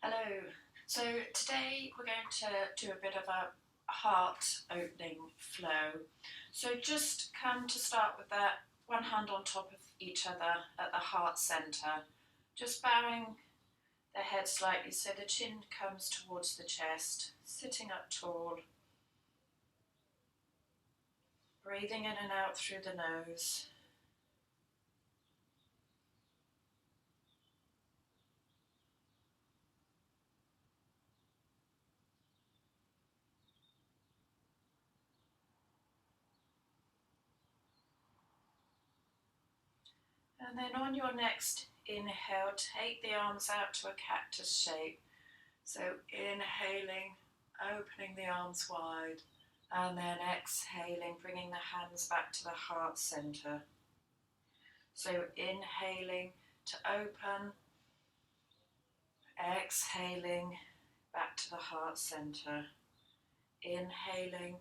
Hello. So today we're going to do a bit of a heart opening flow. So just come to start with that one hand on top of each other at the heart center, just bowing the head slightly so the chin comes towards the chest, sitting up tall, breathing in and out through the nose. And then on your next inhale, take the arms out to a cactus shape. So inhaling, opening the arms wide, and then exhaling, bringing the hands back to the heart center. So inhaling to open, exhaling back to the heart center. Inhaling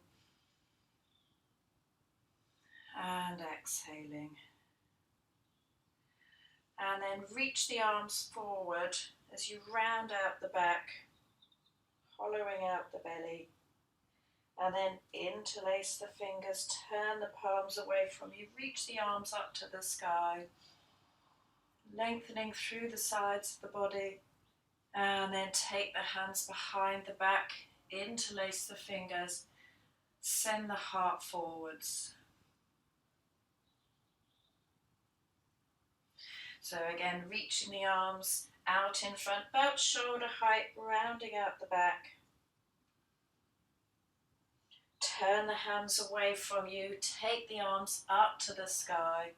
and exhaling. And then reach the arms forward as you round out the back, hollowing out the belly. And then interlace the fingers, turn the palms away from you, reach the arms up to the sky, lengthening through the sides of the body, and then take the hands behind the back, interlace the fingers, send the heart forwards. So again, reaching the arms out in front, about shoulder height, rounding out the back. Turn the hands away from you, take the arms up to the sky.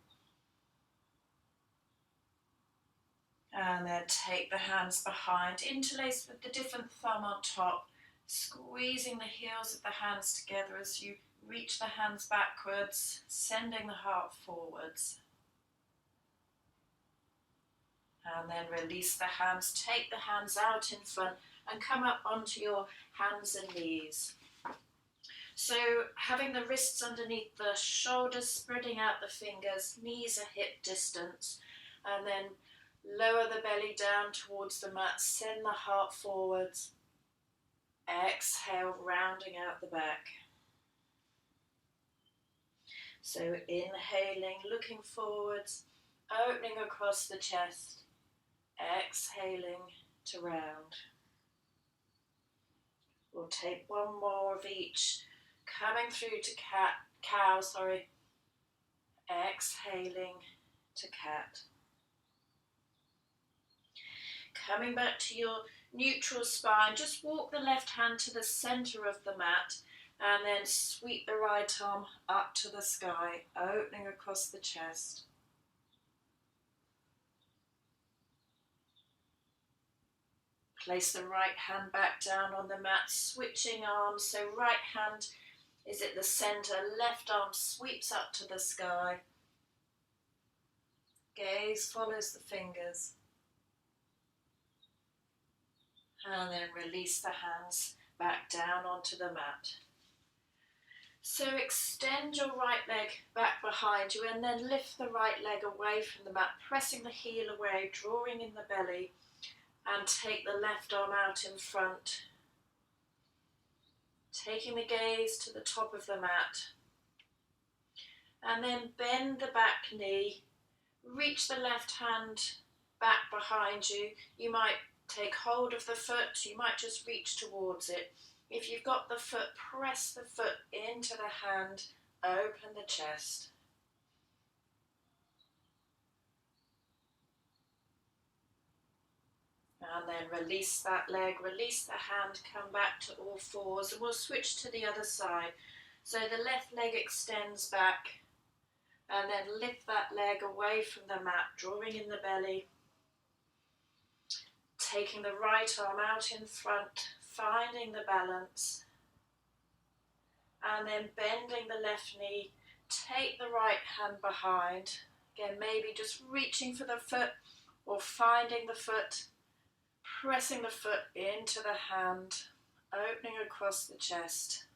And then take the hands behind, interlace with the different thumb on top, squeezing the heels of the hands together as you reach the hands backwards, sending the heart forwards. And then release the hands, take the hands out in front and come up onto your hands and knees. So having the wrists underneath the shoulders, spreading out the fingers, knees are hip distance, and then lower the belly down towards the mat, send the heart forwards. Exhale, rounding out the back. So inhaling, looking forwards, opening across the chest. Exhaling to round. We'll take one more of each, coming through to cow. Exhaling to cat. Coming back to your neutral spine, just walk the left hand to the center of the mat and then sweep the right arm up to the sky, opening across the chest. Place the right hand back down on the mat, switching arms, so right hand is at the center, left arm sweeps up to the sky. Gaze follows the fingers. And then release the hands back down onto the mat. So extend your right leg back behind you and then lift the right leg away from the mat, pressing the heel away, drawing in the belly, and take the left arm out in front. Taking the gaze to the top of the mat. And then bend the back knee, reach the left hand back behind you. You might take hold of the foot, you might just reach towards it. If you've got the foot, press the foot into the hand, open the chest. And then release that leg, release the hand, come back to all fours, and we'll switch to the other side. So the left leg extends back, and then lift that leg away from the mat, drawing in the belly. Taking the right arm out in front, finding the balance. And then bending the left knee, take the right hand behind. Again, maybe just reaching for the foot or finding the foot, pressing the foot into the hand, opening across the chest.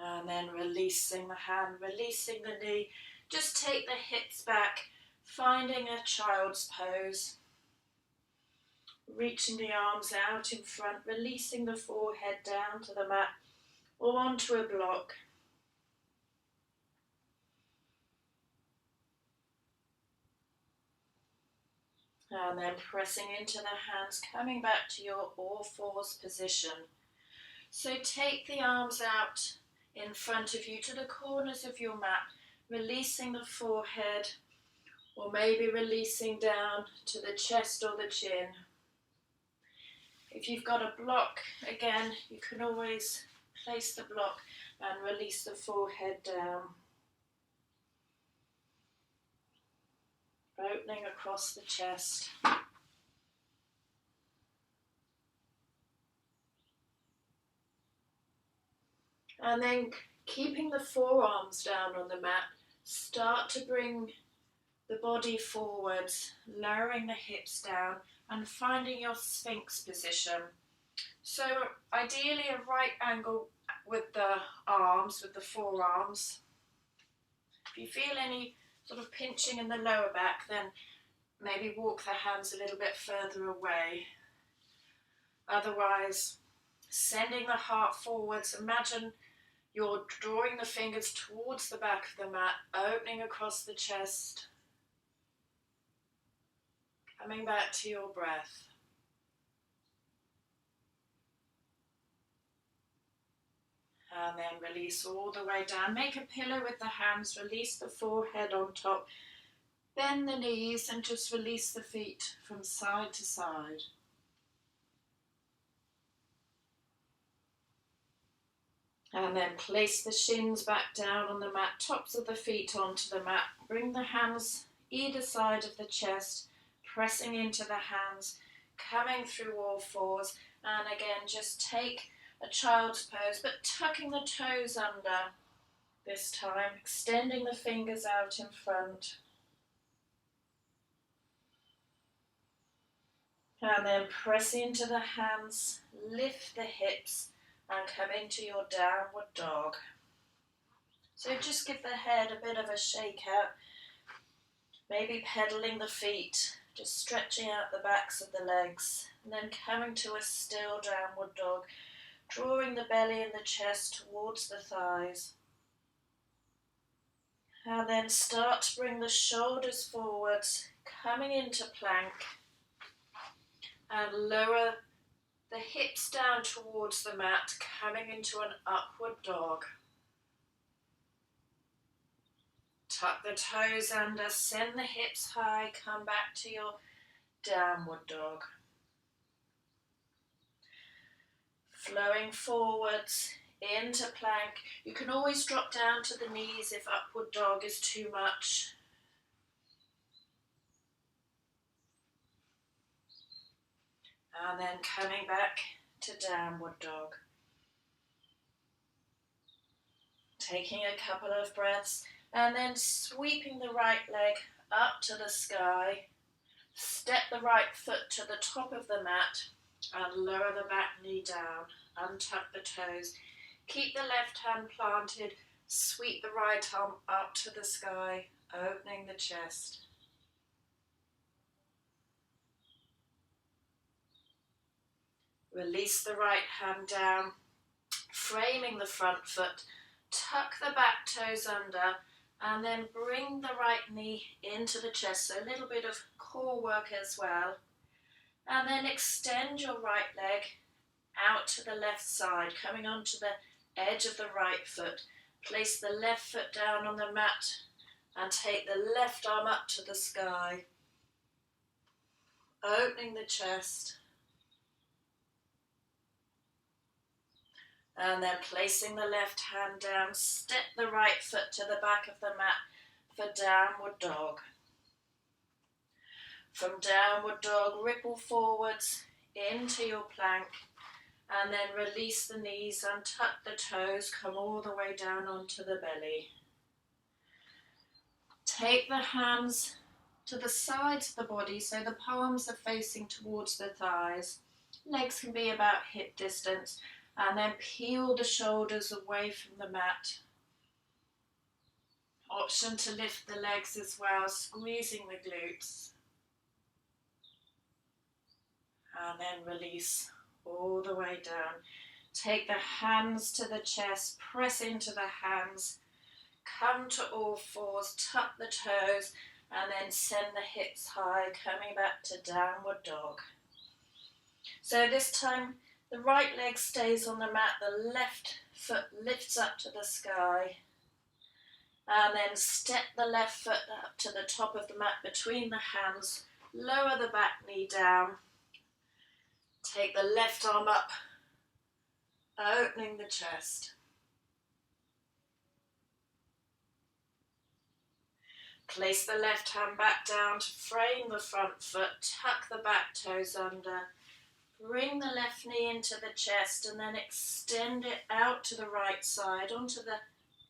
And then releasing the hand, releasing the knee. Just take the hips back, finding a child's pose, reaching the arms out in front, releasing the forehead down to the mat or onto a block. And then pressing into the hands, coming back to your all fours position. So take the arms out in front of you to the corners of your mat, releasing the forehead, or maybe releasing down to the chest or the chin. If you've got a block, again, you can always place the block and release the forehead down. Opening across the chest. And then keeping the forearms down on the mat, start to bring the body forwards, lowering the hips down and finding your Sphinx position. So ideally a right angle with the arms, with the forearms. If you feel any sort of pinching in the lower back, then maybe walk the hands a little bit further away. Otherwise, sending the heart forwards. Imagine you're drawing the fingers towards the back of the mat, opening across the chest, coming back to your breath. And then release all the way down. Make a pillow with the hands, release the forehead on top. Bend the knees and just release the feet from side to side. And then place the shins back down on the mat, tops of the feet onto the mat. Bring the hands either side of the chest, pressing into the hands, coming through all fours. And again, just take a child's pose, but tucking the toes under this time, extending the fingers out in front. And then press into the hands, lift the hips and come into your downward dog. So just give the head a bit of a shake out, maybe pedaling the feet, just stretching out the backs of the legs, and then coming to a still downward dog, drawing the belly and the chest towards the thighs. And then start to bring the shoulders forwards, coming into plank, and lower the hips down towards the mat, coming into an upward dog. Tuck the toes under, send the hips high, come back to your downward dog. Flowing forwards into plank. You can always drop down to the knees if upward dog is too much. And then coming back to downward dog. Taking a couple of breaths and then sweeping the right leg up to the sky. Step the right foot to the top of the mat and lower the back knee down. Untuck the toes. Keep the left hand planted. Sweep the right arm up to the sky, opening the chest. Release the right hand down, framing the front foot. Tuck the back toes under and then bring the right knee into the chest. So a little bit of core work as well. And then extend your right leg out to the left side, coming onto the edge of the right foot. Place the left foot down on the mat and take the left arm up to the sky, opening the chest. And then placing the left hand down, step the right foot to the back of the mat for downward dog. From downward dog, ripple forwards into your plank and then release the knees, untuck the toes, come all the way down onto the belly. Take the hands to the sides of the body so the palms are facing towards the thighs. Legs can be about hip distance. And then peel the shoulders away from the mat. Option to lift the legs as well, squeezing the glutes. And then release all the way down. Take the hands to the chest, press into the hands, come to all fours, tuck the toes, and then send the hips high, coming back to downward dog. So this time, the right leg stays on the mat, the left foot lifts up to the sky, and then step the left foot up to the top of the mat between the hands, lower the back knee down, take the left arm up, opening the chest. Place the left hand back down to frame the front foot, tuck the back toes under, bring the left knee into the chest and then extend it out to the right side onto the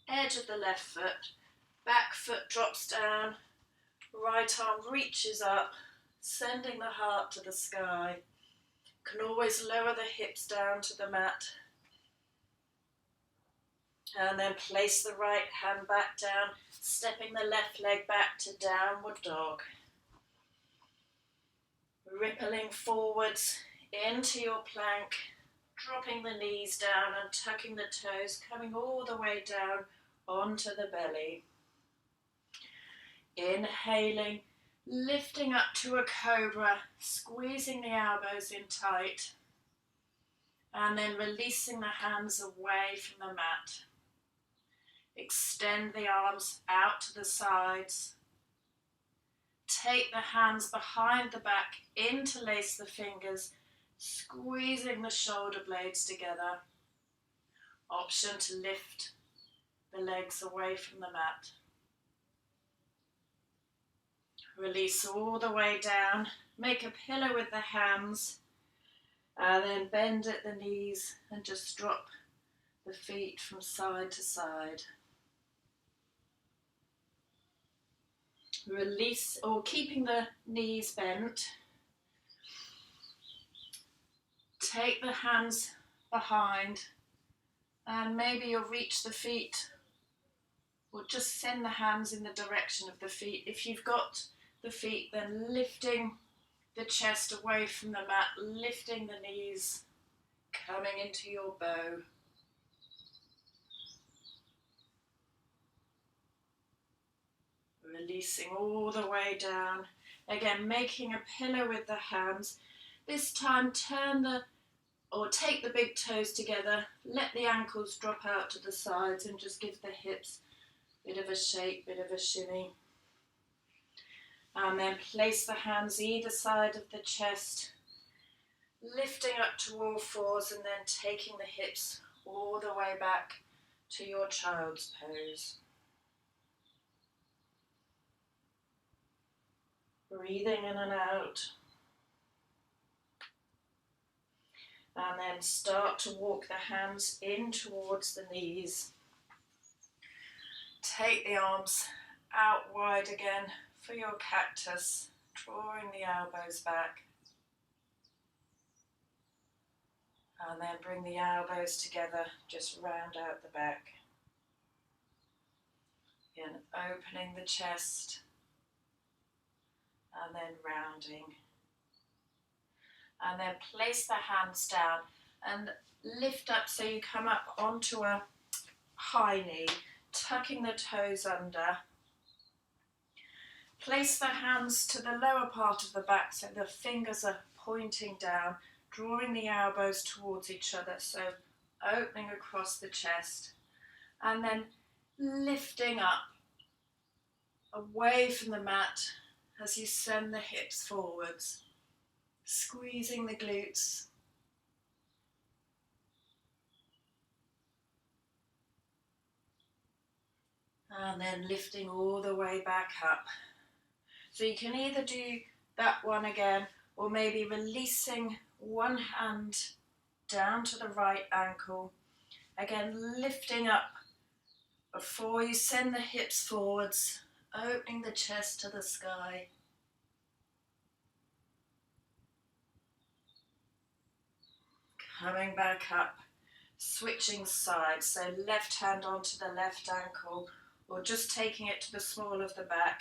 edge of the left foot. Back foot drops down, right arm reaches up, sending the heart to the sky. Can always lower the hips down to the mat. And then place the right hand back down, stepping the left leg back to downward dog. Rippling forwards into your plank, dropping the knees down and tucking the toes, coming all the way down onto the belly. Inhaling, lifting up to a cobra, squeezing the elbows in tight, and then releasing the hands away from the mat. Extend the arms out to the sides. Take the hands behind the back, interlace the fingers, squeezing the shoulder blades together. Option to lift the legs away from the mat. Release all the way down. Make a pillow with the hands. And then bend at the knees and just drop the feet from side to side. Release, or keeping the knees bent. Take the hands behind and maybe you'll reach the feet or just send the hands in the direction of the feet. If you've got the feet, then lifting the chest away from the mat, lifting the knees, coming into your bow. Releasing all the way down. Again, making a pillow with the hands. This time take the big toes together, let the ankles drop out to the sides and just give the hips a bit of a shake, bit of a shimmy. And then place the hands either side of the chest, lifting up to all fours and then taking the hips all the way back to your child's pose. Breathing in and out. And then start to walk the hands in towards the knees. Take the arms out wide again for your cactus, drawing the elbows back. And then bring the elbows together, just round out the back. Again, opening the chest. And then rounding. And then place the hands down and lift up so you come up onto a high knee, tucking the toes under. Place the hands to the lower part of the back so the fingers are pointing down, drawing the elbows towards each other, so opening across the chest. And then lifting up away from the mat as you send the hips forwards, squeezing the glutes. And then lifting all the way back up. So you can either do that one again, or maybe releasing one hand down to the right ankle. Again, lifting up before you send the hips forwards, opening the chest to the sky. Coming back up, switching sides, so left hand onto the left ankle, or just taking it to the small of the back.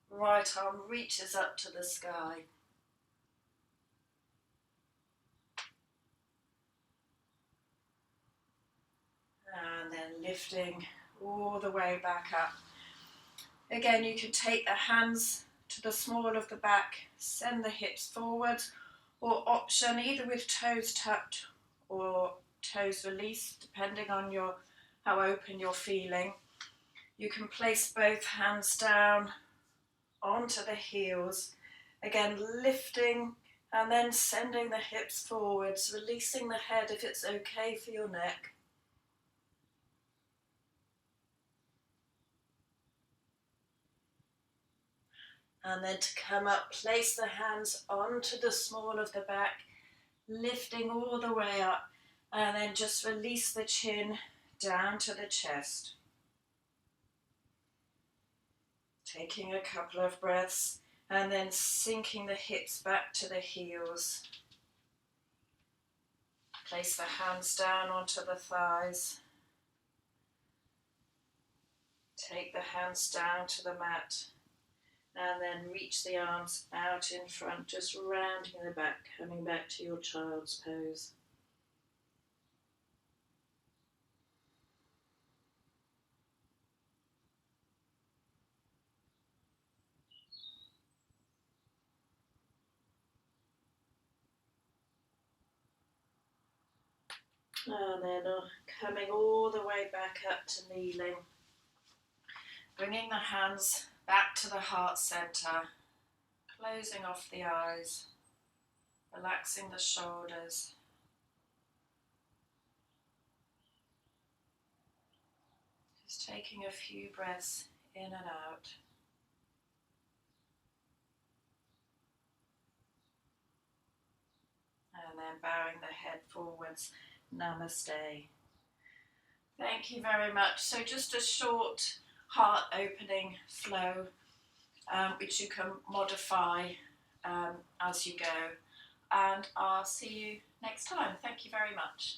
Right arm reaches up to the sky. And then lifting all the way back up. Again, you can take the hands to the small of the back, send the hips forward, or option either with toes tucked or toes released, depending on how open you're feeling. You can place both hands down onto the heels, again lifting and then sending the hips forwards, releasing the head if it's okay for your neck. And then to come up, place the hands onto the small of the back, lifting all the way up, and then just release the chin down to the chest. Taking a couple of breaths and then sinking the hips back to the heels. Place the hands down onto the thighs. Take the hands down to the mat and then reach the arms out in front, just rounding the back, coming back to your child's pose. And then coming all the way back up to kneeling. Bringing the hands back to the heart center. Closing off the eyes. Relaxing the shoulders. Just taking a few breaths in and out. And then bowing the head forwards. Namaste. Thank you very much. So just a short heart opening flow, which you can modify as you go. And I'll see you next time. Thank you very much.